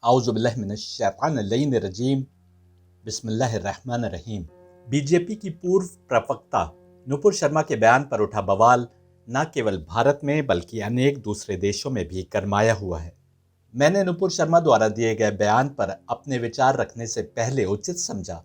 اعوذ باللہ من الشیطان اللعین الرجیم بسم اللہ الرحمن الرحیم۔ بی جے پی کی پورو پروکتا نپور شرما کے بیان پر اٹھا بوال نہ کیول بھارت میں بلکہ انیک دوسرے دیشوں میں بھی گرمایا ہوا ہے۔ میں نے نپور شرما دوارا دیے گئے بیان پر اپنے وچار رکھنے سے پہلے اچت سمجھا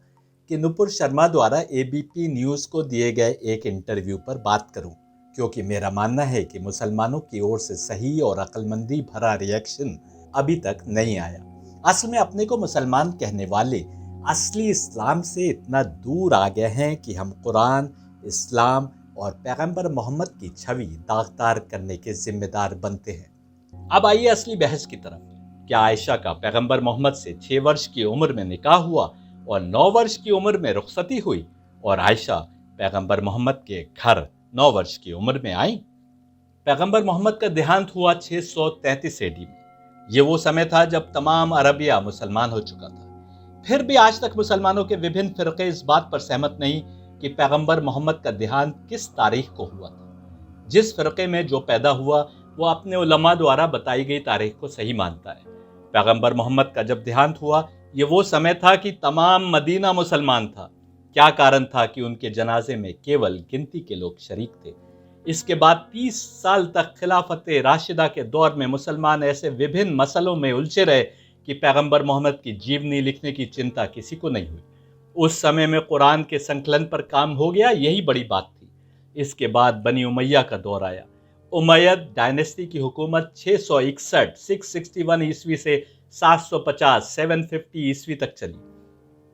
کہ نپور شرما دوارا اے بی پی نیوز کو دیے گئے ایک انٹرویو پر بات کروں، کیونکہ میرا ماننا ہے کہ مسلمانوں کی اور سے صحیح اور عقل مندی بھرا ریئیکشن ابھی تک نہیں آیا۔ اصل میں اپنے کو مسلمان کہنے والے اصلی اسلام سے اتنا دور آ گئے ہیں کہ ہم قرآن، اسلام اور پیغمبر محمد کی چھوی داغدار کرنے کے ذمہ دار بنتے ہیں۔ اب آئیے اصلی بحث کی طرف۔ کیا عائشہ کا پیغمبر محمد سے 6 ورش کی عمر میں نکاح ہوا اور 9 ورش کی عمر میں رخصتی ہوئی، اور عائشہ پیغمبر محمد کے گھر 9 ورش کی عمر میں آئیں؟ پیغمبر محمد کا دیہانت ہوا 633 AD میں۔ یہ وہ سمے تھا جب تمام عربیہ مسلمان ہو چکا تھا۔ پھر بھی آج تک مسلمانوں کے وبھن فرقے اس بات پر سہمت نہیں کہ پیغمبر محمد کا دیہانت کس تاریخ کو ہوا تھا۔ جس فرقے میں جو پیدا ہوا وہ اپنے علماء دوارا بتائی گئی تاریخ کو صحیح مانتا ہے۔ پیغمبر محمد کا جب دیہانت ہوا یہ وہ سمے تھا کہ تمام مدینہ مسلمان تھا۔ کیا کارن تھا کہ ان کے جنازے میں کیول گنتی کے لوگ شریک تھے؟ اس کے بعد 30 سال تک خلافت راشدہ کے دور میں مسلمان ایسے وبھن مسئلوں میں الجھے رہے کہ پیغمبر محمد کی جیونی لکھنے کی چنتا کسی کو نہیں ہوئی۔ اس سمے میں قرآن کے سنکلن پر کام ہو گیا، یہی بڑی بات تھی۔ اس کے بعد بنی امیہ کا دور آیا۔ امید ڈائنیسٹی کی حکومت 661 عیسوی سے 750 عیسوی تک چلی۔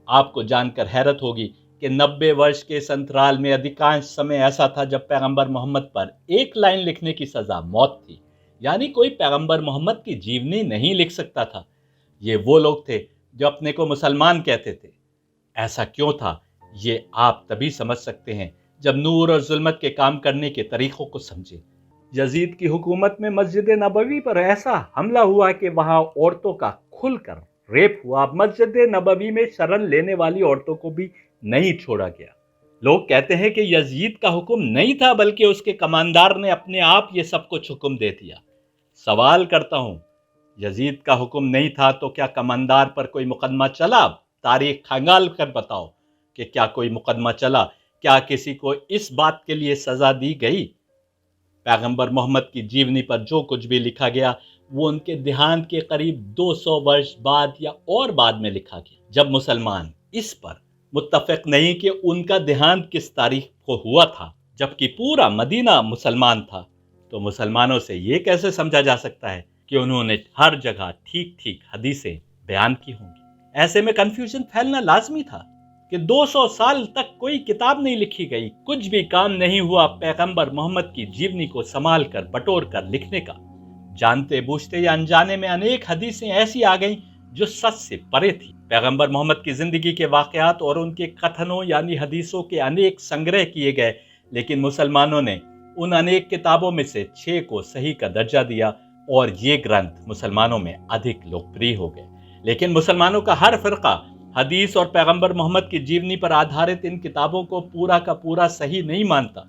آپ کو جان کر حیرت ہوگی کہ 90 ورش کے اس انترال میں ادھیکانش سمے ایسا تھا جب پیغمبر محمد پر ایک لائن لکھنے کی سزا موت تھی، یعنی کوئی پیغمبر محمد کی جیونی نہیں لکھ سکتا تھا۔ یہ وہ لوگ تھے جو اپنے کو مسلمان کہتے تھے۔ ایسا کیوں تھا یہ آپ تبھی سمجھ سکتے ہیں جب نور اور ظلمت کے کام کرنے کے طریقوں کو سمجھے۔ یزید کی حکومت میں مسجد نبوی پر ایسا حملہ ہوا کہ وہاں عورتوں کا کھل کر ریپ ہوا۔ مسجد نبوی میں شرن لینے والی عورتوں کو بھی نہیں چھوڑا گیا۔ لوگ کہتے ہیں کہ یزید کا حکم نہیں تھا بلکہ اس کے کماندار نے اپنے آپ یہ سب کچھ حکم دے دیا۔ سوال کرتا ہوں، یزید کا حکم نہیں تھا تو کیا کماندار پر کوئی مقدمہ چلا؟ تاریخ کھنگال کر بتاؤ کہ کیا کوئی مقدمہ چلا؟ کیا کسی کو اس بات کے لیے سزا دی گئی؟ پیغمبر محمد کی جیونی پر جو کچھ بھی لکھا گیا وہ ان کے دیہانت کے قریب 200 ورش بعد یا اور بعد میں لکھا گیا، جب مسلمان اس پر متفق نہیں کہ ان کا دیہانت کس تاریخ کو ہوا تھا جبکہ پورا مدینہ مسلمان تھا، تو مسلمانوں سے یہ کیسے سمجھا جا سکتا ہے کہ انہوں نے ہر جگہ ٹھیک ٹھیک حدیثیں بیان کی ہوں گی؟ ایسے میں کنفیوژن پھیلنا لازمی تھا کہ 200 سال تک کوئی کتاب نہیں لکھی گئی، کچھ بھی کام نہیں ہوا پیغمبر محمد کی جیونی کو سنبھال کر بٹور کر لکھنے کا۔ جانتے بوجھتے یا انجانے میں انیک حدیثیں ایسی آ گئیں جو سچ سے پرے تھی۔ پیغمبر محمد کی زندگی کے واقعات اور ان کے کتھنوں یعنی حدیثوں کے انیک سنگرہ کیے گئے، لیکن مسلمانوں نے ان انیک کتابوں میں سے 6 کو صحیح کا درجہ دیا اور یہ گرنتھ مسلمانوں میں ادھک لوکپری ہو گئے۔ لیکن مسلمانوں کا ہر فرقہ حدیث اور پیغمبر محمد کی جیونی پر آدھارت ان کتابوں کو پورا کا پورا صحیح نہیں مانتا،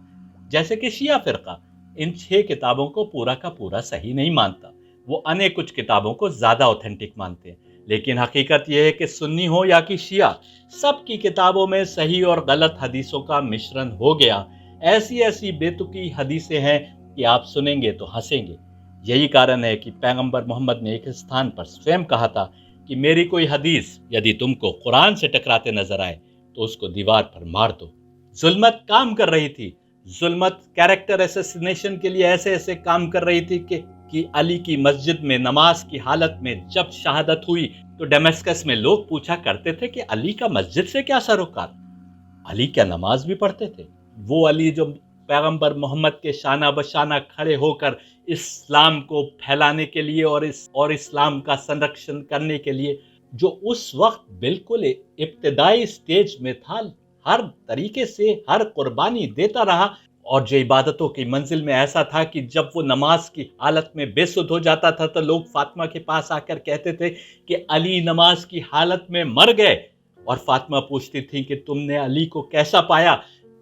جیسے کہ شیعہ فرقہ ان 6 کتابوں کو پورا کا پورا صحیح نہیں مانتا۔ وہ انیک کچھ کتابوں کو زیادہ اوتھینٹک مانتے ہیں، لیکن حقیقت یہ ہے کہ سنی ہو یا کہ شیعہ، سب کی کتابوں میں صحیح اور غلط حدیثوں کا مشرن ہو گیا۔ ایسی ایسی بے تکی حدیثیں ہیں کہ آپ سنیں گے تو ہنسیں گے۔ یہی کارن ہے کہ پیغمبر محمد نے ایک استھان پر سویم کہا تھا کہ میری کوئی حدیث یدی تم کو قرآن سے ٹکراتے نظر آئے تو اس کو دیوار پر مار دو۔ ظلمت کام کر رہی تھی، ظلمت کیریکٹر اسیسینیشن کے لیے ایسے ایسے کام کر رہی تھی کہ علی کی مسجد میں نماز کی حالت میں جب شہادت ہوئی تو ڈیمسکس میں لوگ پوچھا کرتے تھے کہ علی کا مسجد سے کیا سروکار؟ علی کیا نماز بھی پڑھتے تھے؟ وہ علی جو پیغمبر محمد کے شانہ بشانہ کھڑے ہو کر اسلام کو پھیلانے کے لیے اور اسلام کا سنرکشن کرنے کے لیے جو اس وقت بالکل ابتدائی سٹیج میں تھا، ہر طریقے سے ہر قربانی دیتا رہا، اور جو عبادتوں کی منزل میں ایسا تھا کہ جب وہ نماز کی حالت میں بے سدھ ہو جاتا تھا تو لوگ فاطمہ کے پاس آ کر کہتے تھے کہ علی نماز کی حالت میں مر گئے، اور فاطمہ پوچھتی تھی کہ تم نے علی کو کیسا پایا؟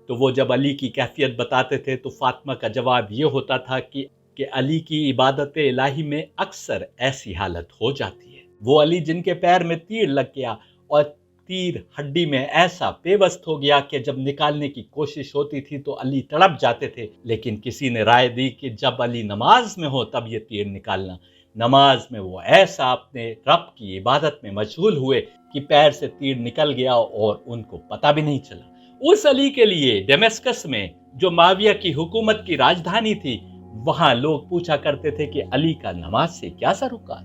تو وہ جب علی کی کیفیت بتاتے تھے تو فاطمہ کا جواب یہ ہوتا تھا کہ علی کی عبادت الہی میں اکثر ایسی حالت ہو جاتی ہے۔ وہ علی جن کے پیر میں تیر لگ گیا اور تیر ہڈی میں ایسا پیوست ہو گیا کہ جب نکالنے کی کوشش ہوتی تھی تو علی تڑپ جاتے تھے، لیکن کسی نے رائے دی کہ جب علی نماز میں ہو تب یہ تیر نکالنا۔ نماز میں وہ ایسا اپنے رب کی عبادت میں مشغول ہوئے کہ پیر سے تیر نکل گیا اور ان کو پتہ بھی نہیں چلا۔ اس علی کے لیے ڈیمسکس میں جو معاویہ کی حکومت کی راجدھانی تھی، وہاں لوگ پوچھا کرتے تھے کہ علی کا نماز سے کیا سروکار۔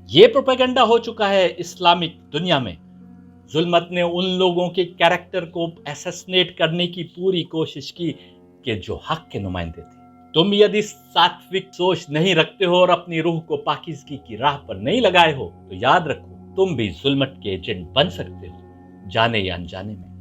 یہ پروپیگنڈا ہو چکا ہے اسلامک دنیا میں۔ ظلمت نے ان لوگوں کے کیریکٹر کو اسیسنیٹ کرنے کی پوری کوشش کی کہ جو حق کے نمائندے تھے۔ تم یدی ساتوک سوچ نہیں رکھتے ہو اور اپنی روح کو پاکیزگی کی راہ پر نہیں لگائے ہو تو یاد رکھو تم بھی ظلمت کے ایجنٹ بن سکتے ہو، جانے یا انجانے میں۔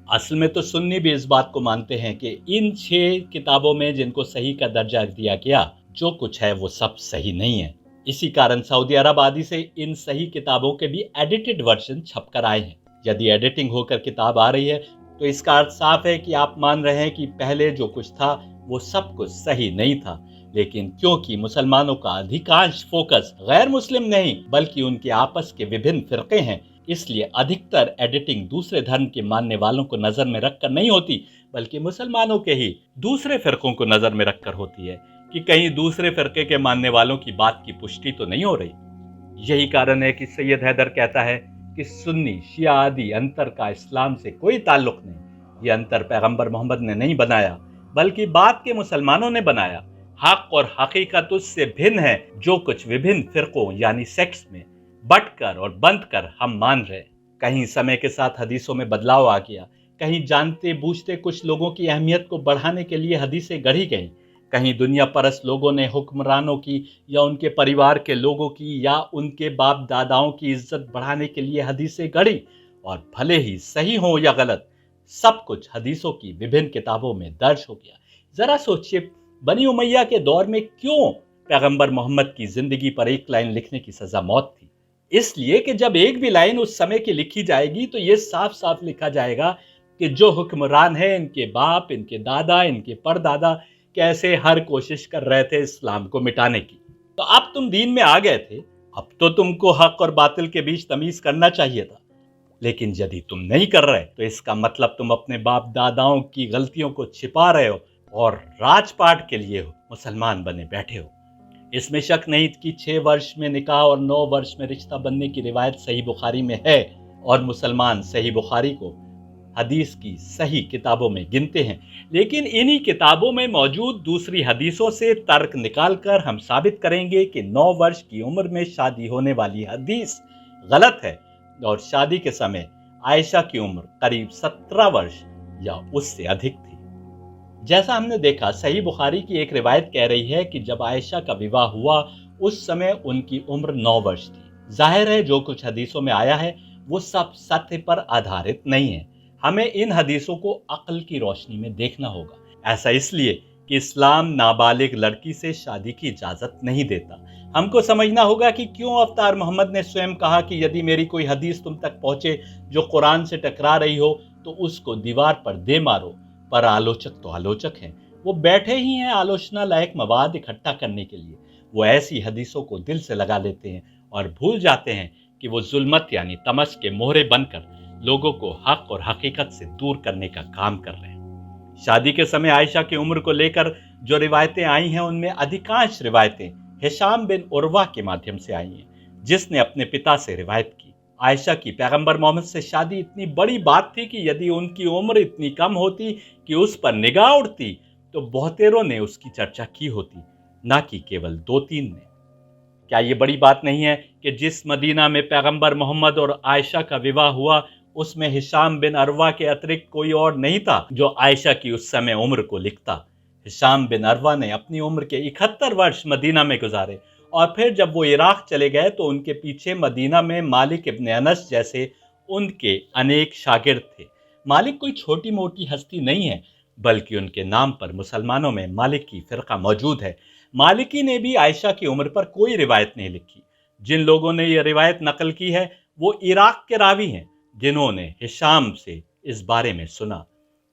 اصل میں تو سنی بھی اس بات کو مانتے ہیں کہ ان 6 کتابوں میں جن کو صحیح کا درجہ دیا گیا، جو کچھ ہے وہ سب صحیح نہیں ہے۔ اسی کارن سعودی عرب آدی سے ان صحیح کتابوں کے بھی ایڈیٹڈ ورژن چھپ کر آئے ہیں۔ یدی ایڈیٹنگ ہو کر کتاب آ رہی ہے تو اس کا ارتھ صاف ہے کہ آپ مان رہے ہیں کہ پہلے جو کچھ تھا وہ سب کچھ صحیح نہیں تھا، لیکن کیونکہ مسلمانوں کا ادھیکانش فوکس غیر مسلم نہیں بلکہ ان کے آپس کے وبھن فرقے ہیں، اس لیے ادھکتر ایڈیٹنگ دوسرے دھرم کے ماننے والوں کو نظر میں رکھ کر نہیں ہوتی بلکہ مسلمانوں کے ہی دوسرے فرقوں کو نظر میں رکھ کر ہوتی ہے کہ کہیں دوسرے فرقے کے ماننے والوں کی بات کی پشٹی تو نہیں ہو رہی۔ یہی کارن ہے کہ سید حیدر کہتا ہے کہ سنی شیعہ آدی انتر کا اسلام سے کوئی تعلق نہیں، یہ انتر پیغمبر محمد نے نہیں بنایا بلکہ بعد کے مسلمانوں نے بنایا۔ حق اور حقیقت اس سے بھن ہے جو کچھ وبھن فرقوں یعنی سیکٹس میں بٹ کر اور بند کر ہم مان رہے۔ کہیں سمے کے ساتھ حدیثوں میں بدلاؤ آ گیا، کہیں جانتے بوجھتے کچھ لوگوں کی اہمیت کو بڑھانے کے لیے حدیثیں گڑھی گئیں، کہیں دنیا پرست لوگوں نے حکمرانوں کی یا ان کے پریوار کے لوگوں کی یا ان کے باپ داداؤں کی عزت بڑھانے کے لیے حدیثیں گڑھی، اور بھلے ہی صحیح ہوں یا غلط، سب کچھ حدیثوں کی وبھن کتابوں میں درج ہو گیا۔ ذرا سوچئے بنی امیہ کے دور میں کیوں پیغمبر محمد کی زندگی پر ایک لائن لکھنے کی سزا موت تھی؟ اس لیے کہ جب ایک بھی لائن اس سمے کی لکھی جائے گی تو یہ صاف صاف لکھا جائے گا کہ جو حکمران ہیں، ان کے باپ، ان کے دادا، ان کے پردادا کیسے ہر کوشش کر رہے تھے اسلام کو مٹانے کی۔ تو اب تم دین میں آ گئے تھے، اب تو تم کو حق اور باطل کے بیچ تمیز کرنا چاہیے تھا، لیکن یدی تم نہیں کر رہے تو اس کا مطلب تم اپنے باپ داداؤں کی غلطیوں کو چھپا رہے ہو اور راج پاٹ کے لیے مسلمان بنے بیٹھے ہو۔ اس میں شک نہیں کہ 6 ورش میں نکاح اور 9 ورش میں رشتہ بننے کی روایت صحیح بخاری میں ہے، اور مسلمان صحیح بخاری کو حدیث کی صحیح کتابوں میں گنتے ہیں، لیکن انہی کتابوں میں موجود دوسری حدیثوں سے ترک نکال کر ہم ثابت کریں گے کہ 9 ورش کی عمر میں شادی ہونے والی حدیث غلط ہے، اور شادی کے سمے عائشہ کی عمر قریب 17 ورش یا اس سے ادھک تھی۔ جیسا ہم نے دیکھا، صحیح بخاری کی ایک روایت کہہ رہی ہے کہ جب عائشہ کا وواہ ہوا اس سمے ان کی عمر 9 ورش تھی۔ ظاہر ہے جو کچھ حدیثوں میں آیا ہے وہ سب سطح پر آدھارت نہیں ہے، ہمیں ان حدیثوں کو عقل کی روشنی میں دیکھنا ہوگا۔ ایسا اس لیے کہ اسلام نابالغ لڑکی سے شادی کی اجازت نہیں دیتا۔ ہم کو سمجھنا ہوگا کہ کیوں افطار محمد نے سوئم کہا کہ یدی میری کوئی حدیث تم تک پہنچے جو قرآن سے ٹکرا رہی ہو تو اس کو دیوار پر دے مارو، پر آلوچک تو آلوچک ہیں، وہ بیٹھے ہی ہیں آلوچنا لائق مواد اکٹھا کرنے کے لیے۔ وہ ایسی حدیثوں کو دل سے لگا لیتے ہیں اور بھول جاتے ہیں کہ وہ ظلمت یعنی تمس کے مہرے بن کر لوگوں کو حق اور حقیقت سے دور کرنے کا کام کر رہے ہیں۔ شادی کے سمے عائشہ کی عمر کو لے کر جو روایتیں آئی ہیں ان میں ادھیکانش روایتیں ہشام بن عروہ کے مادھیم سے آئی ہیں، جس نے اپنے پتا سے روایت کی۔ عائشہ کی پیغمبر محمد سے شادی اتنی بڑی بات تھی کہ یدی ان کی عمر اتنی کم ہوتی کہ اس پر نگاہ اڑتی تو بہتیروں نے اس کی چرچا کی ہوتی، نہ کہ کیول 2-3 نے۔ کیا یہ بڑی بات نہیں ہے کہ جس مدینہ میں پیغمبر محمد اور عائشہ کا وواہ ہوا اس میں ہشام بن عروہ کے اترکت کوئی اور نہیں تھا جو عائشہ کی اس سمے عمر کو لکھتا۔ ہشام بن عروہ نے اپنی عمر کے 71 ورش مدینہ میں گزارے، اور پھر جب وہ عراق چلے گئے تو ان کے پیچھے مدینہ میں مالک ابن انس جیسے ان کے انیک شاگرد تھے۔ مالک کوئی چھوٹی موٹی ہستی نہیں ہے، بلکہ ان کے نام پر مسلمانوں میں مالک کی فرقہ موجود ہے۔ مالکی نے بھی عائشہ کی عمر پر کوئی روایت نہیں لکھی۔ جن لوگوں نے یہ روایت نقل کی ہے وہ عراق کے راوی ہیں جنہوں نے ہشام سے اس بارے میں سنا۔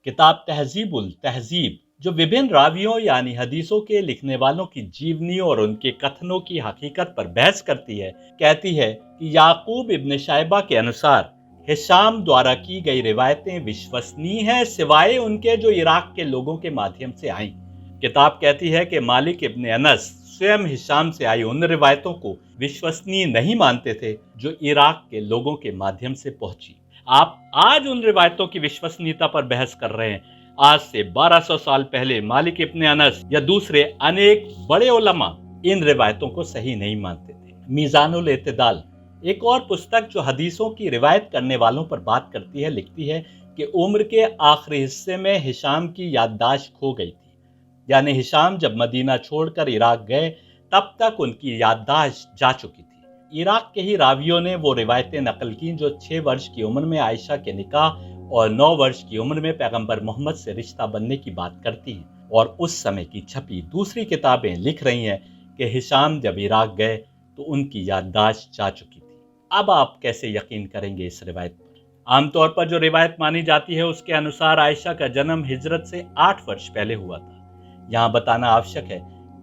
کتاب تہذیب التہذیب जो विभिन्न रावियों यानी हदीसों के लिखने वालों की जीवनी और उनके कथनों की हकीकत पर बहस करती है, कहती है कि याकूब इब्न शाइबा के अनुसार हिशाम द्वारा की गई रिवायतें विश्वसनीय हैं सिवाय उनके जो इराक के लोगों के माध्यम से आईं। किताब कहती है कि मालिक इब्न अनस स्वयं हिशाम से आई उन रिवायतों को विश्वसनीय नहीं मानते थे जो इराक के लोगों के माध्यम से पहुंची। आप आज उन रिवायतों की विश्वसनीयता पर बहस कर रहे हैं। आज से 1200 साल पहले मालिक इब्न अनस या दूसरे अनेक बड़े उलमा इन रिवायतों को सही नहीं मानते थे। मीज़ानुल एतदाल एक और पुस्तक जो हदीसों की रिवायत करने वालों पर बात करती है, लिखती है कि उम्र के आखिरी हिस्से में हिशाम की याददाश्त खो गई थी। यानी हिशाम जब मदीना छोड़कर इराक गए तब तक उनकी याददाश्त जा चुकी थी। इराक के ही रावियों ने वो रिवायतें नकल की जो 6 वर्ष की उम्र में आयशा के निकाह और 9 वर्ष की उम्र में पैगंबर मोहम्मद से रिश्ता बनने की बात करती हैं। और उस समय की छपी दूसरी किताबें लिख रही हैं कि हिशाम जब इराक गए तो उनकी याददाश्त जा चुकी थी। अब आप कैसे यकीन करेंगे इस रिवायत पर? आमतौर पर जो रिवायत मानी जाती है उसके अनुसार आयशा का जन्म हिजरत से 8 वर्ष पहले हुआ था। यहाँ बताना आवश्यक है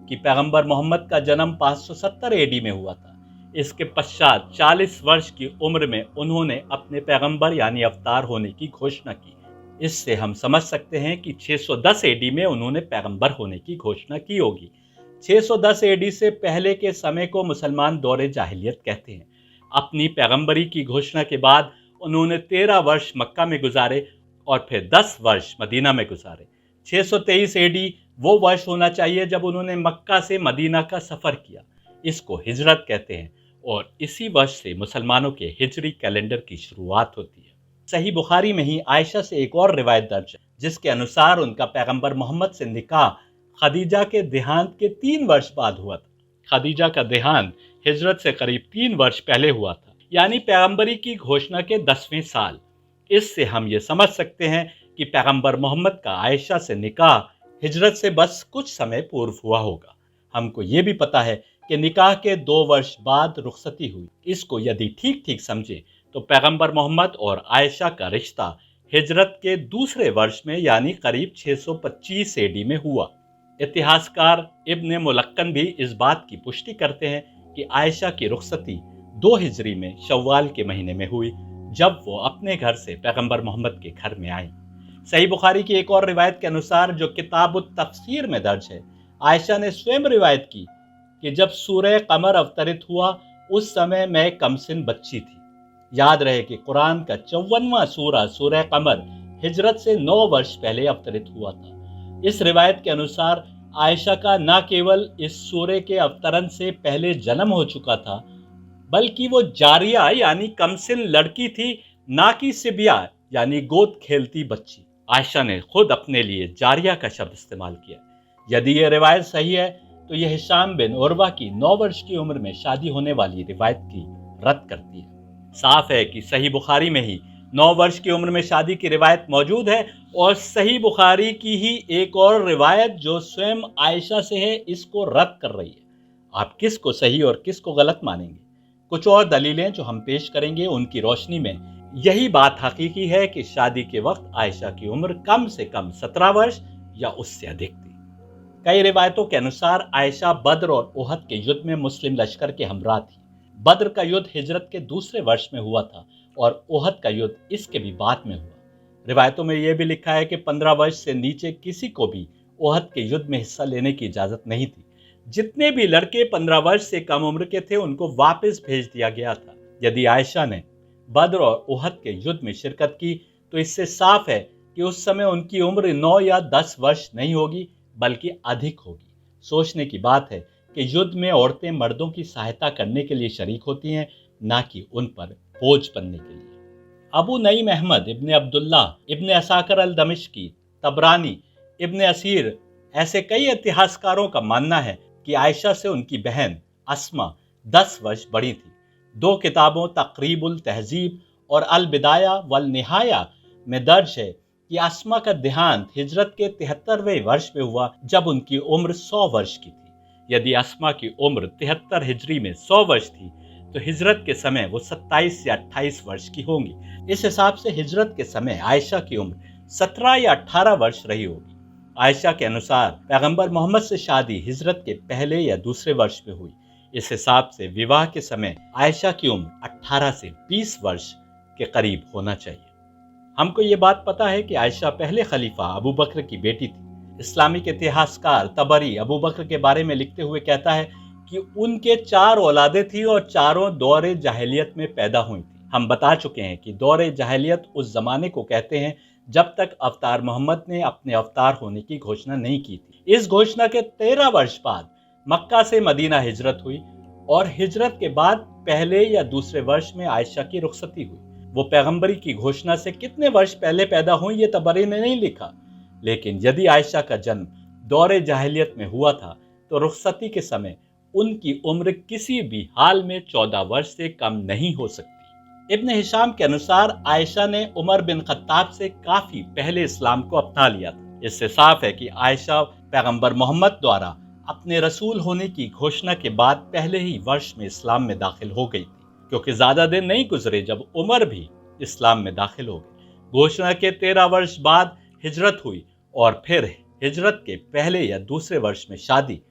कि पैगंबर मोहम्मद का जन्म 570 एडी में हुआ था। इसके पश्चात 40 वर्ष की उम्र में उन्होंने अपने पैगंबर यानी अवतार होने की घोषणा की। इससे हम समझ सकते हैं कि 610 एडी में उन्होंने पैगंबर होने की घोषणा की होगी। 610 एडी से पहले के समय को मुसलमान दौरे जाहिलियत कहते हैं। अपनी पैगंबरी की घोषणा के बाद उन्होंने 13 वर्ष मक्का में गुजारे और फिर 10 वर्ष मदीना में गुजारे। 623 एडी वो वर्ष होना चाहिए जब उन्होंने मक्का से मदीना का सफ़र किया। इसको हिजरत कहते हैं और इसी वर्ष से मुसलमानों के हिजरी कैलेंडर की शुरुआत होती है। सही बुखारी में ही आयशा से एक और रिवायत दर्ज है जिसके अनुसार उनका पैगंबर मोहम्मद से निकाह खदीजा के देहांत के 3 वर्ष बाद हुआ था। खदीजा का देहांत हिजरत से करीब 3 वर्ष पहले हुआ था, यानी पैगंबरी की घोषणा के 10वें साल। इससे हम ये समझ सकते हैं कि पैगंबर मोहम्मद का आयशा से निकाह हिजरत से बस कुछ समय पूर्व हुआ होगा। हमको ये भी पता है कि निकाह के 2 वर्ष बाद रुखसती हुई। इसको यदि ठीक ठीक समझे तो पैगंबर मोहम्मद और आयशा का रिश्ता हिजरत के दूसरे वर्ष में यानी करीब 625 एडी में हुआ। इतिहासकार इब्न मुलक्कन भी इस बात की पुष्टि करते हैं कि आयशा की रुखसती 2 हिजरी में शव्वाल के महीने में हुई जब वो अपने घर से पैगंबर मोहम्मद के घर में आई। सही बुखारी की एक और रिवायत के अनुसार जो किताबुत तफसीर में दर्ज है, आयशा ने स्वयं रिवायत की कि जब सूरह कमर अवतरित हुआ उस समय मैं कमसिन बच्ची थी। याद रहे कि कुरान का 54वां सूरा सूरह कमर हिजरत से 9 वर्ष पहले अवतरित हुआ था। इस रिवायत के अनुसार आयशा का न केवल इस सूरे के अवतरण से पहले जन्म हो चुका था बल्कि वो जारिया यानी कमसिन लड़की थी, ना कि सिबिया यानी गोद खेलती बच्ची। आयशा ने खुद अपने लिए जारिया का शब्द इस्तेमाल किया। यदि यह रिवायत सही है तो यह हिशाम बिन उर्वा की 9 वर्ष की उम्र में शादी होने वाली रिवायत की रद्द करती है। साफ है कि सही बुखारी में ही 9 वर्ष की उम्र में शादी की रिवायत मौजूद है और सही बुखारी की ही एक और रिवायत जो स्वयं आयशा से है इसको रद्द कर रही है। आप किसको सही और किसको गलत मानेंगे? कुछ और दलीलें जो हम पेश करेंगे उनकी रोशनी में यही बात हकीकी है कि शादी के वक्त आयशा की उम्र कम से कम 17 वर्ष या उससे अधिक थी। कई रिवायतों के अनुसार आयशा बद्र और उहद के युद्ध में मुस्लिम लश्कर के हमरा थी। बद्र का युद्ध हिजरत के दूसरे वर्ष में हुआ था और उहद का युद्ध इसके भी बाद में हुआ। रिवायतों में यह भी लिखा है कि 15 वर्ष से नीचे किसी को भी उहद के युद्ध में हिस्सा लेने की इजाज़त नहीं थी। जितने भी लड़के 15 वर्ष से कम उम्र के थे उनको वापस भेज दिया गया था। यदि आयशा ने बद्र और उहद के युद्ध में शिरकत की तो इससे साफ है कि उस समय उनकी उम्र 9 या 10 वर्ष नहीं होगी बल्कि अधिक होगी। सोचने की बात है कि युद्ध में औरतें मर्दों की सहायता करने के लिए शरीक होती हैं, ना कि उन पर बोझ बनने के लिए। अबू नईम अहमद इब्न अब्दुल्ला इब्न असाकर अल दमिश्की, तबरानी, इब्न असीर ऐसे कई इतिहासकारों का मानना है कि आयशा से उनकी बहन अस्मा 10 वर्ष बड़ी थी। 2 किताबों तकरीबुल तहजीब और अल बिदाया वल निहाया में दर्ज है कि अस्मा का देहांत हिजरत के 73वें वर्ष में हुआ जब उनकी उम्र 100 वर्ष की थी। यदि अस्मा की उम्र 73 हिजरी में 100 वर्ष थी तो हिजरत के समय वो 27 या 28 वर्ष की होंगी। इस हिसाब से हिजरत के समय आयशा की उम्र 17 या 18 वर्ष रही होगी। आयशा के अनुसार पैगंबर मोहम्मद से शादी हिजरत के पहले या दूसरे वर्ष में हुई। इस हिसाब से विवाह के समय आयशा की उम्र 18 से 20 वर्ष के करीब होना चाहिए। हमको ये बात पता है कि आयशा पहले खलीफा अबू बकर की बेटी थी। इस्लामिक इतिहासकार तबरी अबू बकर के बारे में लिखते हुए कहता है कि उनके 4 औलादें थी और चारों दौरे जाहिलियत में पैदा हुई थी। हम बता चुके हैं कि दौरे जाहिलियत उस जमाने को कहते हैं जब तक अवतार मोहम्मद ने अपने अवतार होने की घोषणा नहीं की थी। इस घोषणा के 13 वर्ष बाद मक्का से मदीना हिजरत हुई और हिजरत के बाद पहले या दूसरे वर्ष में आयशा की रुखसती हुई। वो पैगंबरी की घोषणा से कितने वर्ष पहले पैदा हुई ये तबरी ने नहीं लिखा, लेकिन यदि आयशा का जन्म दौरे जाहिलियत में हुआ था तो रुखसती के समय उनकी उम्र किसी भी हाल में 14 वर्ष से कम नहीं हो सकती। इब्न हिशाम के अनुसार आयशा ने उमर बिन खत्ताब से काफी पहले इस्लाम को अपना लिया था। इससे साफ है कि आयशा पैगंबर मोहम्मद द्वारा अपने रसूल होने की घोषणा के बाद पहले ही वर्ष में इस्लाम में दाखिल हो गई थी, क्योंकि ज्यादा दिन नहीं गुजरे जब उमर भी इस्लाम में दाखिल हो गए। घोषणा के 13 वर्ष बाद हिजरत हुई और फिर हिजरत के पहले या दूसरे वर्ष में शादी।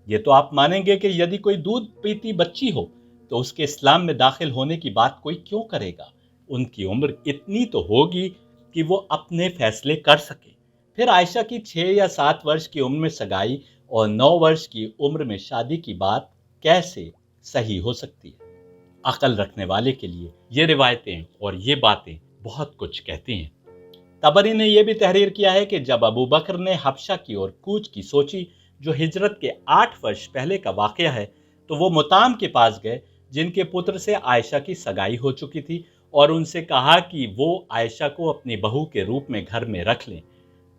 ये तो आप मानेंगे कि यदि कोई दूध पीती बच्ची हो तो उसके इस्लाम में दाखिल होने की बात कोई क्यों करेगा। उनकी उम्र इतनी तो होगी कि वो अपने फैसले कर सके। फिर आयशा की 6 या 7 वर्ष की उम्र में सगाई और 9 वर्ष की उम्र में शादी की बात कैसे सही हो सकती है। अकल रखने वाले के लिए ये रिवायतें और ये बातें बहुत कुछ कहती हैं। तबरी ने यह भी तहरीर किया है कि जब अबू बकर ने हबशा की ओर कूच की सोची, जो हिजरत के 8 वर्ष पहले का वाकया है, तो वो मुताम के पास गए जिनके पुत्र से आयशा की सगाई हो चुकी थी और उनसे कहा कि वो आयशा को अपनी बहू के रूप में घर में रख लें।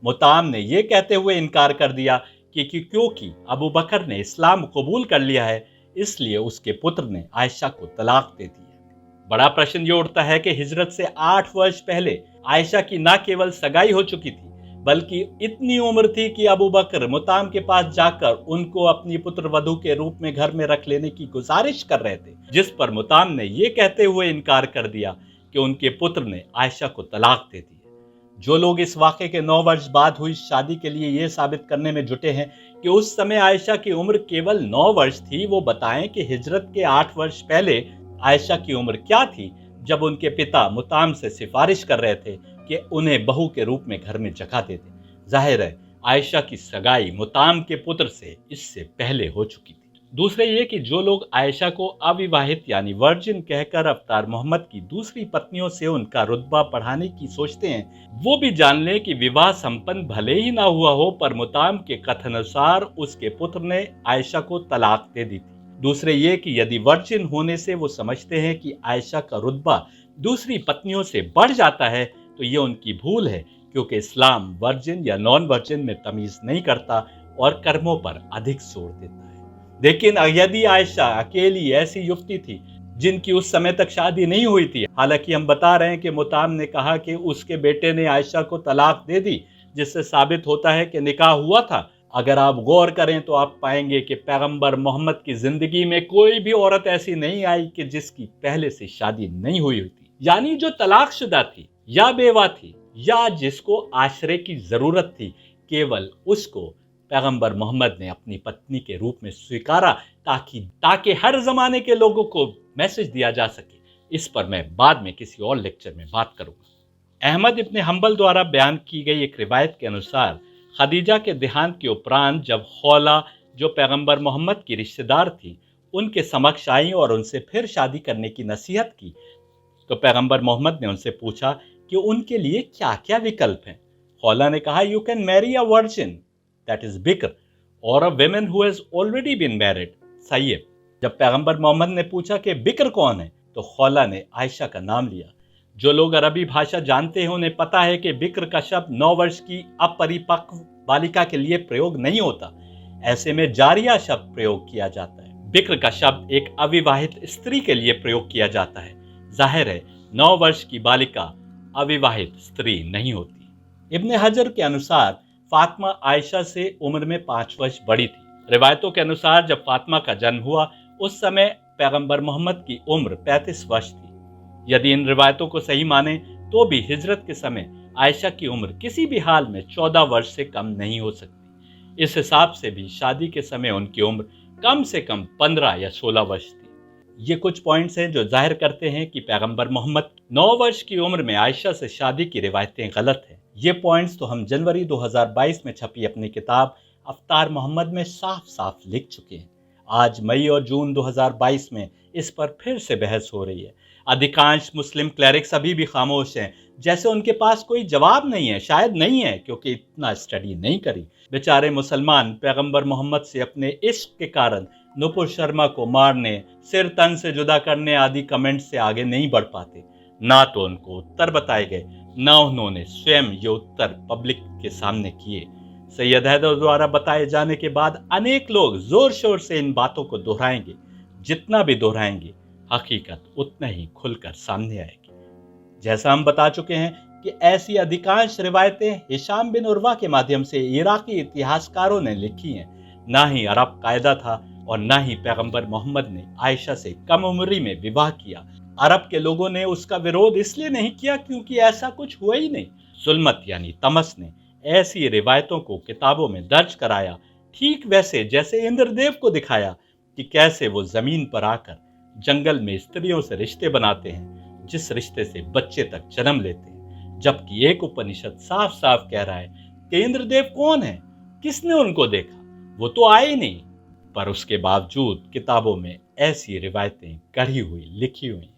मुताम ने यह कहते हुए इनकार कर दिया कि क्योंकि अबू बकर ने इस्लाम कबूल कर लिया है इसलिए उसके पुत्र ने आयशा को तलाक दे दी है। बड़ा प्रश्न ये उठता है कि हिजरत से 8 वर्ष पहले आयशा की न केवल सगाई हो चुकी थी बल्कि इतनी उम्र थी कि अबू बकर मुताम के पास जाकर उनको अपनी पुत्र वधू के रूप में घर में रख लेने की गुजारिश कर रहे थे, जिस पर मुताम ने यह कहते हुए इनकार कर दिया कि उनके पुत्र ने आयशा को तलाक दे दी है। जो लोग इस वाक़े के 9 वर्ष बाद हुई शादी के लिए यह साबित करने में जुटे हैं कि उस समय आयशा की उम्र केवल 9 वर्ष थी, वो बताएं कि हिजरत के 8 वर्ष पहले आयशा की उम्र क्या थी जब उनके पिता मुताम से सिफारिश कर रहे थे कि उन्हें बहू के रूप में घर में जगह दे दें। जाहिर है आयशा की सगाई मुताम के पुत्र से इससे पहले हो चुकी थी। दूसरे ये कि जो लोग आयशा को अविवाहित यानी वर्जिन कहकर अवतार मोहम्मद की दूसरी पत्नियों से उनका रुतबा बढ़ाने की सोचते हैं, वो भी जान लें कि विवाह संपन्न भले ही ना हुआ हो पर मुताम के कथनानुसार उसके पुत्र ने आयशा को तलाक दे दी थी। दूसरे ये कि यदि वर्जिन होने से वो समझते हैं कि आयशा का रुतबा दूसरी पत्नियों से बढ़ जाता है तो ये उनकी भूल है, क्योंकि इस्लाम वर्जिन या नॉन वर्जिन में तमीज नहीं करता और कर्मों पर अधिक जोर देता है। लेकिन यदि आयशा अकेली ऐसी युवती थी जिनकी उस समय तक शादी नहीं हुई थी, हालांकि हम बता रहे हैं कि मुताम ने कहा कि उसके बेटे ने आयशा को तलाक दे दी, जिससे साबित होता है कि निकाह हुआ था। अगर आप गौर करें तो आप पाएंगे कि पैगंबर मोहम्मद की जिंदगी में कोई भी औरत ऐसी नहीं आई कि जिसकी पहले से शादी नहीं हुई थी, यानी जो तलाकशुदा थी या बेवा थी या जिसको आश्रय की जरूरत थी, केवल उसको पैगंबर मोहम्मद ने अपनी पत्नी के रूप में स्वीकारा ताकि हर जमाने के लोगों को मैसेज दिया जा सके। इस पर मैं बाद में किसी और लेक्चर में बात करूंगा। अहमद इब्न हंबल द्वारा बयान की गई एक रिवायत के अनुसार खदीजा के देहांत के उपरांत जब खौला, जो पैगंबर मोहम्मद की रिश्तेदार थी, उनके समक्ष आई और उनसे फिर शादी करने की नसीहत की, तो पैगंबर मोहम्मद ने उनसे पूछा कि उनके लिए क्या क्या विकल्प हैं। खौला ने कहा, you can marry a virgin that is बिक्र or a women who has already been married सय्यब। जब पैगंबर मोहम्मद ने पूछा कि बिक्र कौन है तो खौला ने आयशा का नाम लिया। जो लोग अरबी भाषा जानते हैं उन्हें पता है कि बिक्र का शब्द 9 वर्ष की अपरिपक्व बालिका के लिए प्रयोग नहीं होता, ऐसे में जारिया शब्द प्रयोग किया जाता है। बिक्र का शब्द एक अविवाहित स्त्री के लिए प्रयोग किया जाता है। जाहिर है 9 वर्ष की बालिका अविवाहित स्त्री नहीं होती। इब्न हजर के अनुसार फातिमा आयशा से उम्र में 5 वर्ष बड़ी थी। रिवायतों के अनुसार जब फातिमा का जन्म हुआ उस समय पैगंबर मोहम्मद की उम्र 35 वर्ष थी। यदि इन रिवायतों को सही माने तो भी हिजरत के समय عائشہ کی عمر किसी भी हाल में 14 वर्ष से कम नहीं हो सकती। इस हिसाब से भी शादी के समय उनकी उम्र कम से कम 15 या 16 वर्ष थी। ये कुछ पॉइंट्स हैं जो जाहिर करते हैं कि पैगंबर मोहम्मद 9 वर्ष की उम्र में आयशा से शादी की रिवायतें गलत हैं। ये पॉइंट्स तो हम जनवरी 2022 में छपी अपनी किताब अफ्तार मोहम्मद में साफ साफ लिख चुके हैं। आज मई और जून 2022 में इस पर फिर से बहस हो रही है। अधिकांश मुस्लिम क्लरिक्स अभी भी खामोश हैं, जैसे उनके पास कोई जवाब नहीं है। शायद नहीं है क्योंकि इतना स्टडी नहीं करी। बेचारे मुसलमान पैगंबर मोहम्मद से अपने इश्क के कारण नुपुर शर्मा को मारने, सिर तन से जुदा करने आदि कमेंट से आगे नहीं बढ़ पाते। ना तो उनको उत्तर बताए गए, ना उन्होंने स्वयं ये उत्तर पब्लिक के सामने किए। सैयद हैदर द्वारा बताए जाने के बाद अनेक लोग जोर शोर से इन बातों को दोहराएंगे। जितना भी दोहराएंगे, हकीकत उतना ही खुलकर सामने आएगी। जैसा हम बता चुके हैं कि ऐसी अधिकांश रिवायतें हिशाम बिन उर्वा के माध्यम से इराकी इतिहासकारों ने लिखी हैं। ना ही अरब कायदा था और ना ही पैगंबर मोहम्मद ने आयशा से कम उम्री में विवाह किया। अरब के लोगों ने उसका विरोध इसलिए नहीं किया क्योंकि ऐसा कुछ हुआ ही नहीं। जुल्मत यानी तमस ने ऐसी रिवायतों को किताबों में दर्ज कराया, ठीक वैसे जैसे इंद्रदेव को दिखाया कि कैसे वो जमीन पर आकर जंगल में स्त्रियों से रिश्ते बनाते हैं, जिस रिश्ते से बच्चे तक जन्म लेते हैं। जबकि एक उपनिषद साफ साफ कह रहा है कि इंद्रदेव कौन है, किसने उनको देखा, वो तो आए ही नहीं। पर उसके बावजूद किताबों में ऐसी रिवायतें गढ़ी हुई लिखी हुई हैं।